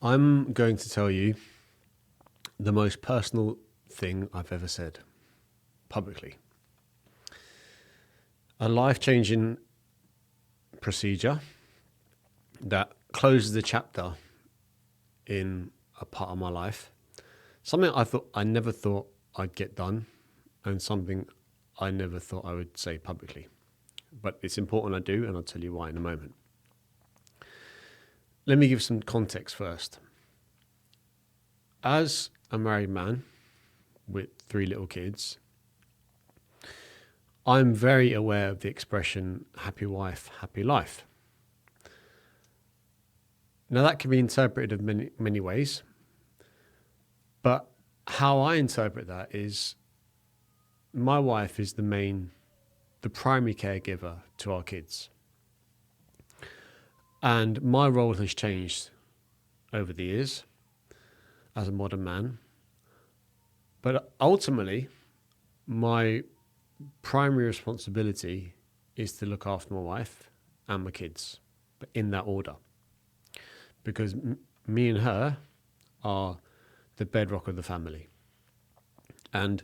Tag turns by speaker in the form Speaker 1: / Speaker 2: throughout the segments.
Speaker 1: I'm going to tell you the most personal thing I've ever said publicly. A life-changing procedure that closes the chapter in a part of my life. Something I never thought I'd get done, and something I never thought I would say publicly. But it's important I do, and I'll tell you why in a moment. Let me give some context first. As a married man with 3 little kids, I'm very aware of the expression happy wife, happy life. Now that can be interpreted in many ways, but how I interpret that is my wife is the primary caregiver to our kids. And my role has changed over the years as a modern man. But ultimately, my primary responsibility is to look after my wife and my kids, but in that order. Because me and her are the bedrock of the family. And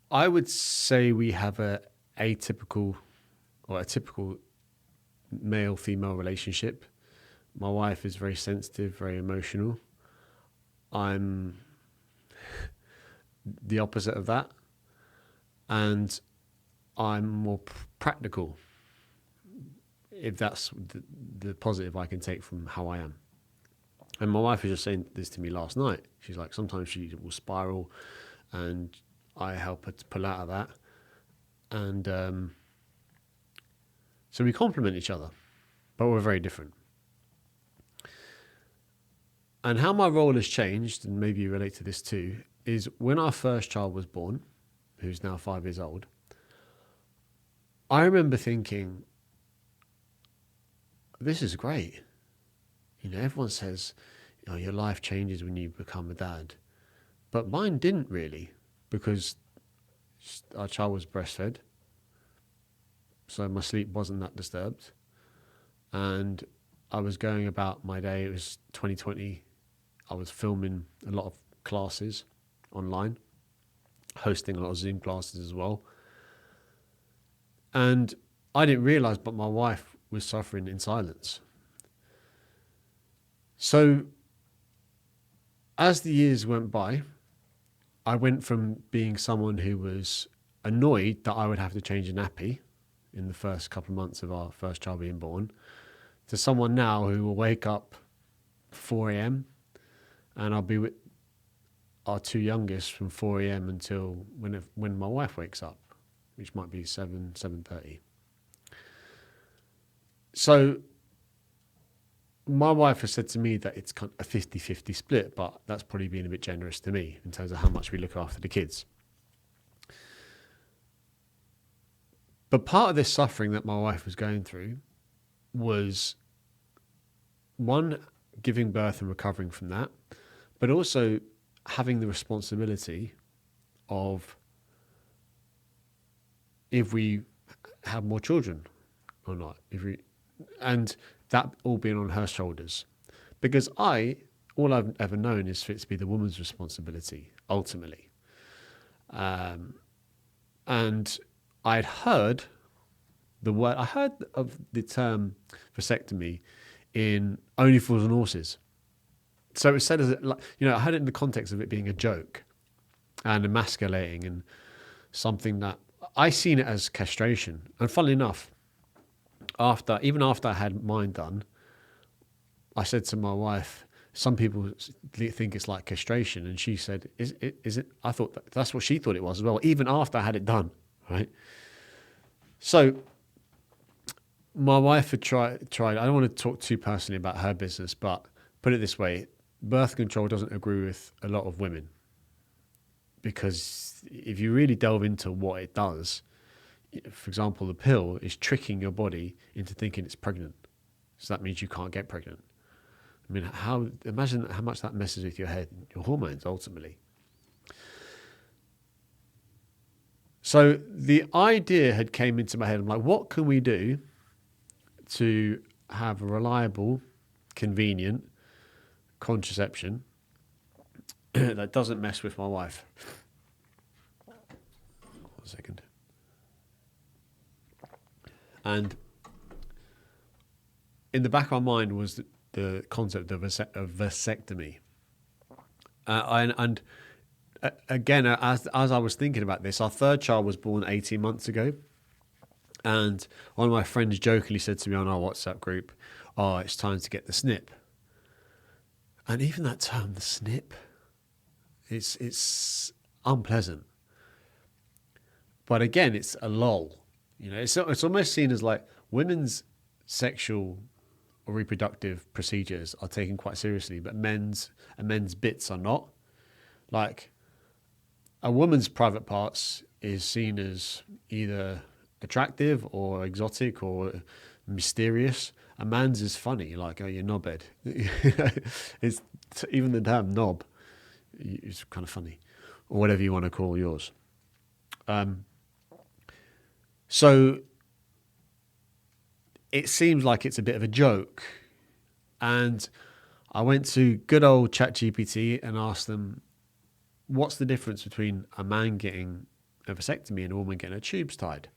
Speaker 1: I would say we have a typical male-female relationship. My wife is very sensitive, very emotional. I'm the opposite of that. And I'm more practical, if that's the positive I can take from how I am. And my wife was just saying this to me last night. She's like, sometimes she will spiral and I help her to pull out of that. And so we complement each other, but we're very different. And how my role has changed, and maybe you relate to this too, is when our first child was born, who's now 5 years old, I remember thinking, this is great. You know, everyone says, you know, your life changes when you become a dad. But mine didn't really, because our child was breastfed. So my sleep wasn't that disturbed. And I was going about my day. It was 2020. I was filming a lot of classes online, hosting a lot of Zoom classes as well. And I didn't realize, but my wife was suffering in silence. So as the years went by, I went from being someone who was annoyed that I would have to change a nappy in the first couple of months of our first child being born, to someone now who will wake up 4 a.m. and I'll be with our 2 youngest from 4 a.m. until when my wife wakes up, which might be 7:30. So my wife has said to me that it's kind of a 50-50 split, but that's probably being a bit generous to me in terms of how much we look after the kids. But part of this suffering that my wife was going through was, one, giving birth and recovering from that, but also having the responsibility of if we have more children or not, and that all being on her shoulders. Because all I've ever known is for it to be the woman's responsibility, ultimately. And I heard of the term vasectomy in Only Fools and Horses. So it was said as, I heard it in the context of it being a joke and emasculating and something that I seen it as castration. And funnily enough, even after I had mine done, I said to my wife, some people think it's like castration. And she said, is it? I thought that's what she thought it was as well, even after I had it done, right? So my wife had tried, I don't want to talk too personally about her business, but put it this way, birth control doesn't agree with a lot of women. Because if you really delve into what it does, for example, the pill is tricking your body into thinking it's pregnant. So that means you can't get pregnant. I mean, imagine how much that messes with your head, your hormones, ultimately. So the idea had came into my head. I'm like, what can we do to have a reliable, convenient, contraception that doesn't mess with my wife. 1 second. And in the back of my mind was the concept of vasectomy. Again, as I was thinking about this, our third child was born 18 months ago. And one of my friends jokingly said to me on our WhatsApp group, "Oh, it's time to get the snip." And even that term, the snip, it's unpleasant. But again, it's a lull. It's almost seen as like women's sexual or reproductive procedures are taken quite seriously, but men's bits are not. Like a woman's private parts is seen as either attractive or exotic or mysterious. A man's is funny, like, oh, you're knobhead. It's even the term knob is kind of funny, or whatever you want to call yours. So it seems like it's a bit of a joke. And I went to good old ChatGPT and asked them, what's the difference between a man getting a vasectomy and a woman getting her tubes tied?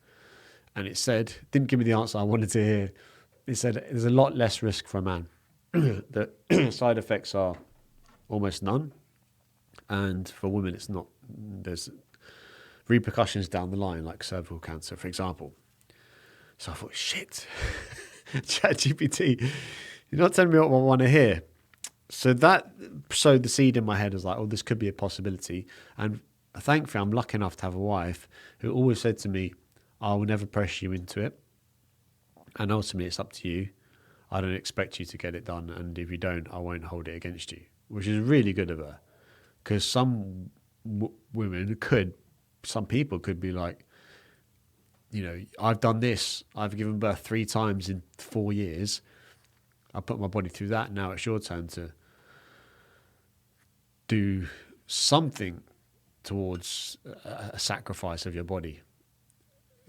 Speaker 1: And it said, didn't give me the answer I wanted to hear. It said there's a lot less risk for a man. The side effects are almost none. And for women, it's not. There's repercussions down the line, like cervical cancer, for example. So I thought, shit, ChatGPT, you're not telling me what I want to hear. So that sowed the seed in my head. As like, oh, this could be a possibility. And thankfully, I'm lucky enough to have a wife who always said to me, I will never press you into it. And ultimately, it's up to you. I don't expect you to get it done. And if you don't, I won't hold it against you, which is really good of her. Because some some people could be like, I've done this. I've given birth 3 times in 4 years. I put my body through that. Now it's your turn to do something towards a sacrifice of your body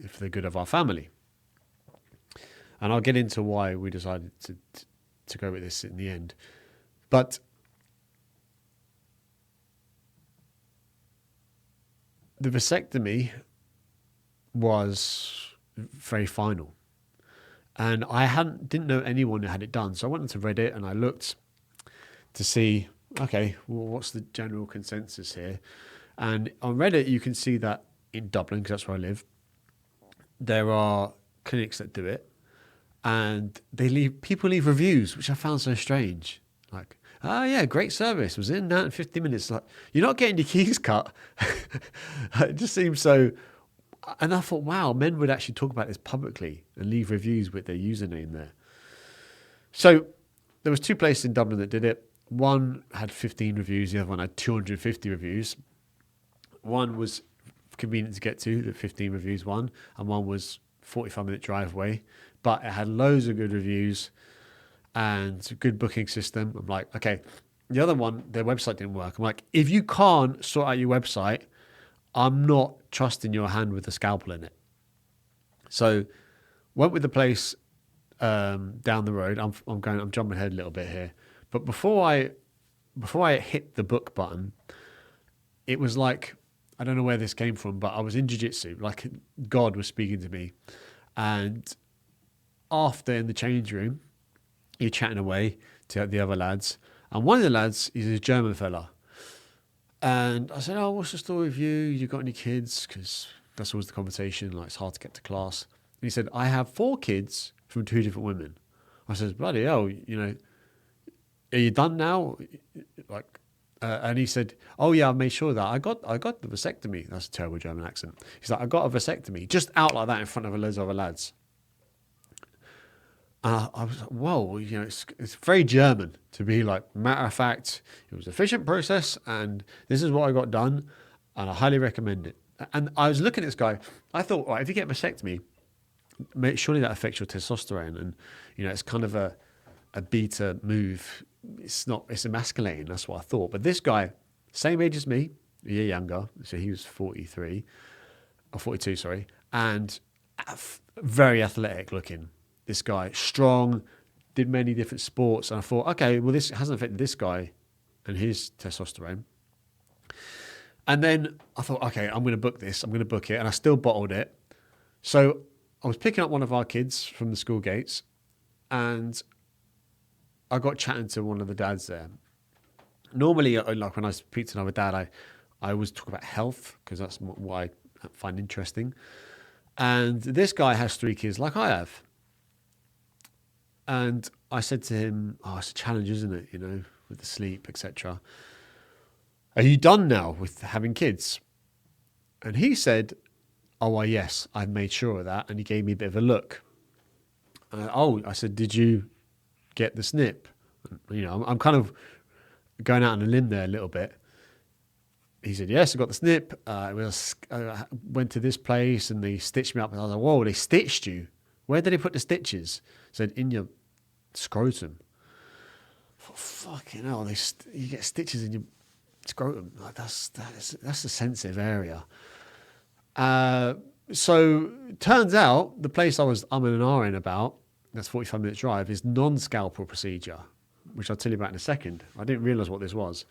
Speaker 1: for the good of our family. And I'll get into why we decided to go with this in the end. But the vasectomy was very final. And I didn't know anyone who had it done. So I went onto Reddit and I looked to see, okay, well, what's the general consensus here? And on Reddit, you can see that in Dublin, because that's where I live, there are clinics that do it. And people leave reviews, which I found so strange. Like, oh yeah, great service. Was in that in 50 minutes. Like, you're not getting your keys cut. It just seems so. And I thought, wow, men would actually talk about this publicly and leave reviews with their username there. So there was 2 places in Dublin that did it. One had 15 reviews. The other one had 250 reviews. One was convenient to get to, the 15 reviews one, and one was 45-minute drive away. But it had loads of good reviews and a good booking system. I'm like, okay. The other one, their website didn't work. I'm like, if you can't sort out your website, I'm not trusting your hand with a scalpel in it. So went with the place down the road. I'm jumping ahead a little bit here. But before I hit the book button, it was like, I don't know where this came from, but I was in jiu-jitsu, like God was speaking to me. And after, in the change room, you're chatting away to the other lads. And one of the lads is a German fella. And I said, oh, what's the story with you? You got any kids? Because that's always the conversation. Like, it's hard to get to class. And he said, I have 4 kids from 2 different women. I said, bloody hell, are you done now? Like, and he said, oh yeah, I made sure that I got the vasectomy. That's a terrible German accent. He's like, I got a vasectomy, just out like that in front of loads of other lads. And I was like, whoa, it's very German to be like, matter of fact, it was an efficient process and this is what I got done and I highly recommend it. And I was looking at this guy, I thought, right, if you get a vasectomy, surely that affects your testosterone. And, it's kind of a beta move. It's emasculating. That's what I thought. But this guy, same age as me, a year younger. So he was 42, sorry. And very athletic looking. This guy, strong, did many different sports, and I thought, okay, well, this hasn't affected this guy and his testosterone. And then I thought, okay, I'm going to book this. I'm going to book it. And I still bottled it. So I was picking up one of our kids from the school gates, and I got chatting to one of the dads there. Normally, like when I speak to another dad, I always talk about health because that's what I find interesting. And this guy has 3 kids like I have. And I said to him, oh, it's a challenge, isn't it? You know, with the sleep, etc. Are you done now with having kids? And he said, oh, well, yes, I've made sure of that. And he gave me a bit of a look. I said, did you get the snip? You know, I'm kind of going out on a limb there a little bit. He said, yes, I got the snip. I went to this place and they stitched me up. And I was like, whoa, they stitched you? Where did they put the stitches? I said, in your scrotum. Oh, fucking hell, you get stitches in your scrotum. Like, that's a sensitive area. So turns out the place I was umming and ahhing about, that's 45-minute drive, is non-scalpel procedure, which I'll tell you about in a second. I didn't realise what this was.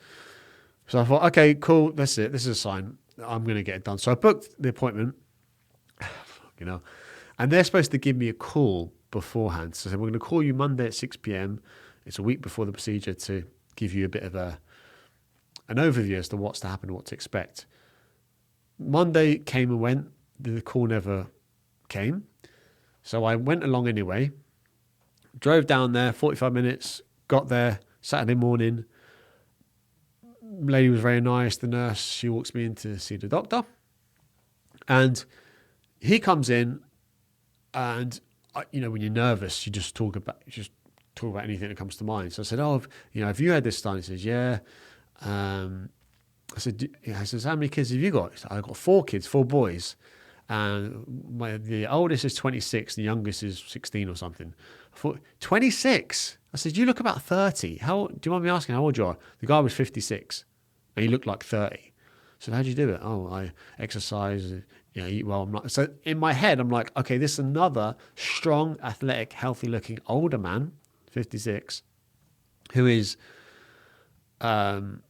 Speaker 1: So I thought, okay, cool, that's it. This is a sign. I'm going to get it done. So I booked the appointment, you know, and they're supposed to give me a call beforehand. So we're going to call you Monday at 6 p.m. It's a week before the procedure to give you a bit of an overview as to what's to happen and what to expect. Monday came and went. The call never came. So I went along anyway, drove down there, 45 minutes, got there Saturday morning. Lady was very nice, the nurse. She walks me in to see the doctor. And he comes in and, you know, when you're nervous, you just talk about anything that comes to mind. So I said, oh, you know, have you had this done? He says, yeah. I said, how many kids have you got? He said, I've got 4 kids, 4 boys. And the oldest is 26, the youngest is 16 or something. I thought, 26? I said, you look about 30. Do you mind me asking how old you are? The guy was 56 and he looked like 30. I said, how do you do it? Oh, I exercise, you know, eat well. I'm not. So in my head, I'm like, okay, this is another strong, athletic, healthy looking older man, 56, who is, said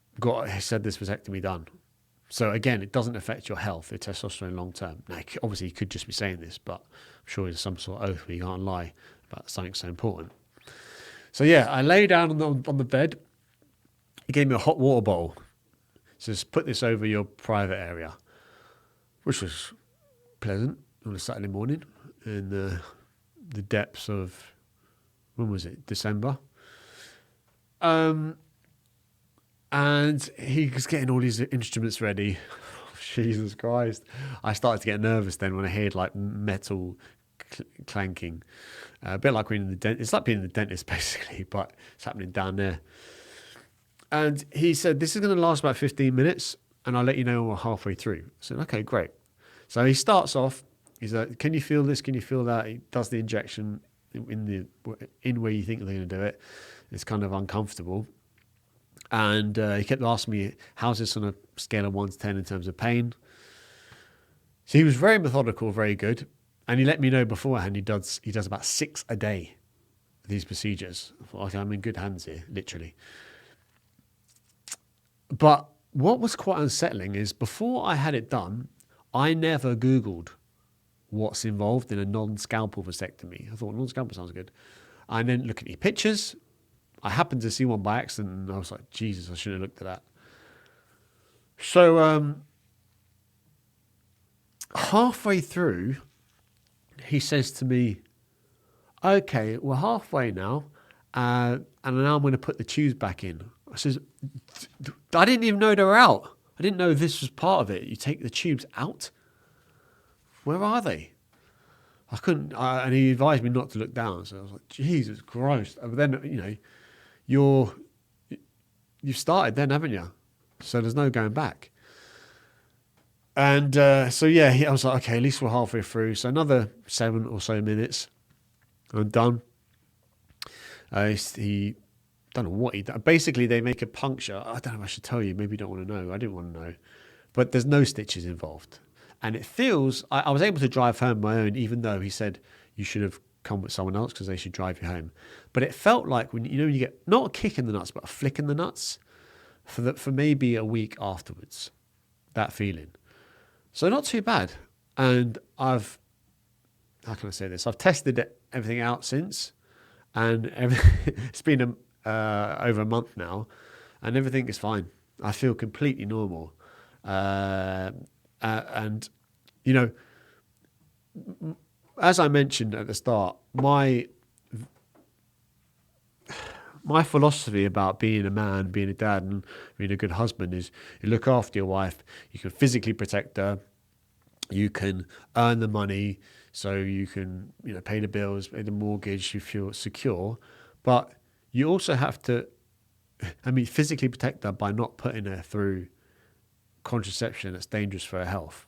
Speaker 1: this vasectomy done. So again, it doesn't affect your health, your testosterone long term. Now, obviously, he could just be saying this, but I'm sure there's some sort of oath where you can't lie about something so important. So yeah, I lay down on the bed. He gave me a hot water bottle. Says, put this over your private area, which was pleasant on a Saturday morning in the depths of, when was it, December? And he was getting all these instruments ready. Jesus Christ. I started to get nervous then when I heard like metal clanking. A bit like being in the dentist. It's like being in the dentist basically, but it's happening down there. And he said, this is going to last about 15 minutes and I'll let you know when we're halfway through. I said, okay, great. So he starts off, he's like, can you feel this? Can you feel that? He does the injection in where you think they're going to do it. It's kind of uncomfortable. And he kept asking me, how's this on a scale of 1 to 10 in terms of pain? So he was very methodical, very good. And he let me know beforehand he does about 6 a day, these procedures. I thought, okay, I'm in good hands here, literally. But what was quite unsettling is before I had it done, I never Googled what's involved in a non-scalpel vasectomy. I thought non-scalpel sounds good. I then look at the pictures. I happened to see one by accident and I was like, Jesus, I shouldn't have looked at that. So halfway through, he says to me, okay, we're halfway now, and now I'm going to put the tubes back in. I says, I didn't even know they were out. I didn't know this was part of it. You take the tubes out? Where are they? I couldn't, and he advised me not to look down. So I was like, Jesus Christ. But then, you know, you've started then, haven't you? So there's no going back. And so, yeah, I was like, okay, at least we're halfway through. So another 7 or so minutes. I'm done. He don't know what he done. Basically, they make a puncture. I don't know if I should tell you. Maybe you don't want to know. I didn't want to know. But there's no stitches involved. And it feels, I was able to drive home my own, even though he said you should have come with someone else because they should drive you home. But it felt like when you get not a kick in the nuts, but a flick in the nuts for maybe a week afterwards, that feeling. So not too bad. And how can I say this? I've tested everything out since, and it's been over a month now, and everything is fine. I feel completely normal. And, as I mentioned at the start, my philosophy about being a man, being a dad, and being a good husband is you look after your wife, you can physically protect her, you can earn the money, so you can pay the bills, pay the mortgage, you feel secure, but you also have to, physically protect her by not putting her through contraception that's dangerous for her health,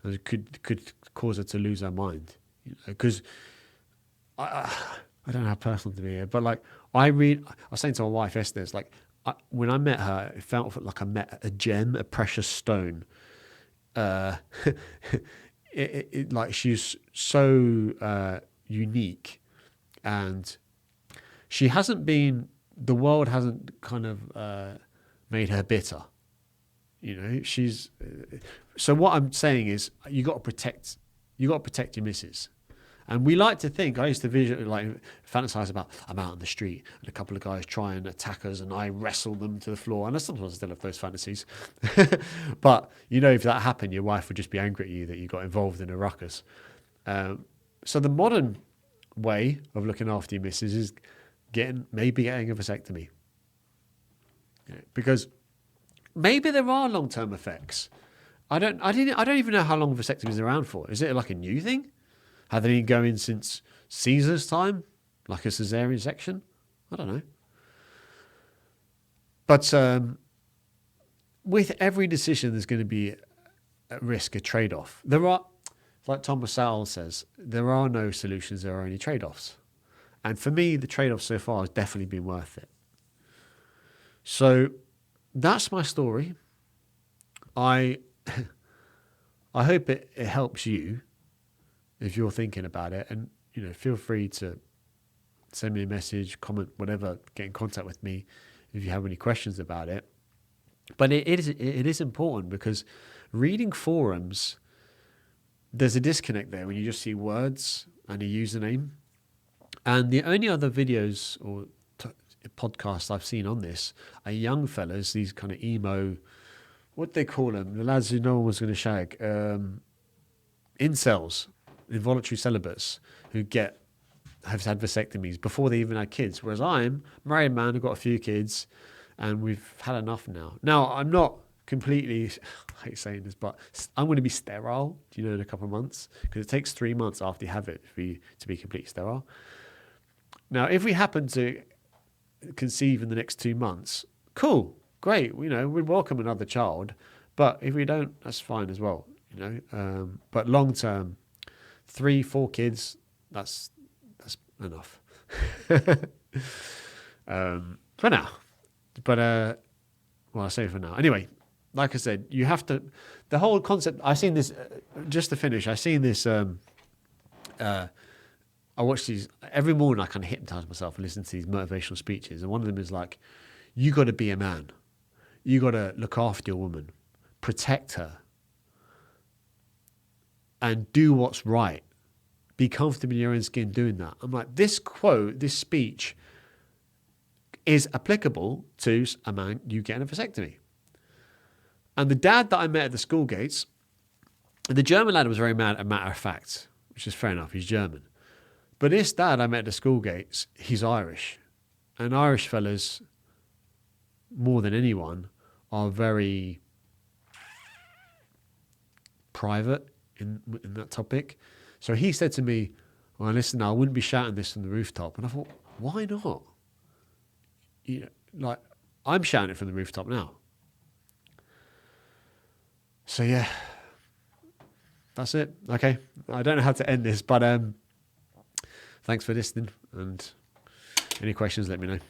Speaker 1: and it could cause her to lose her mind. Because I don't know how personal to be here, but like I was saying to my wife yesterday, it's like when I met her, it felt like I met a gem, a precious stone. Like she's so unique, and she hasn't been. The world hasn't kind of made her bitter. She's. So what I'm saying is, you got to protect your missus. And we like to think, I used to fantasize about, I'm out on the street and a couple of guys try and attack us and I wrestle them to the floor. And I sometimes still have those fantasies. But, if that happened, your wife would just be angry at you that you got involved in a ruckus. So the modern way of looking after your missus is getting a vasectomy. Because maybe there are long-term effects. I don't even know how long vasectomy is around for. Is it like a new thing? Have they been going since Caesar's time, like a cesarean section? I don't know. But with every decision, there's going to be a risk, a trade-off. There are, like Thomas Sowell says, there are no solutions, there are only trade-offs. And for me, the trade-off so far has definitely been worth it. So that's my story. I hope it helps you if you're thinking about it, and feel free to send me a message, comment, whatever, get in contact with me if you have any questions about it. But it is important, because reading forums, there's a disconnect there when you just see words and a username. And the only other videos or podcasts I've seen on this are young fellas, these kind of emo, what they call them, the lads who no one was going to shag, incels, involuntary celibates, who have had vasectomies before they even had kids. Whereas I'm a married man who've got a few kids, and we've had enough now. Now, I'm not completely, I hate saying this, but I'm going to be sterile, in a couple of months, because it takes 3 months after you have it for you to be completely sterile. Now, if we happen to conceive in the next 2 months, cool, great, we'd welcome another child. But if we don't, that's fine as well, But long term, 3-4 kids, that's enough. For now. But I say for now. Anyway, like I said, you have to. The whole concept. I've seen this. Just to finish, I've seen this. I watch these every morning. I kind of hypnotize myself and listen to these motivational speeches, and one of them is like, "You got to be a man. You got to look after your woman, protect her, and do what's right. Be comfortable in your own skin doing that." I'm like, this quote, this speech is applicable to a man you getting a vasectomy. And the dad that I met at the school gates, the German lad was very matter of fact, which is fair enough, he's German. But this dad I met at the school gates, he's Irish. And Irish fellas, more than anyone, are very private in that topic. So he said to me, "Well, listen, I wouldn't be shouting this from the rooftop." And I thought, why not? I'm shouting it from the rooftop now. So yeah, that's it. Okay, I don't know how to end this, but thanks for listening, and any questions, let me know.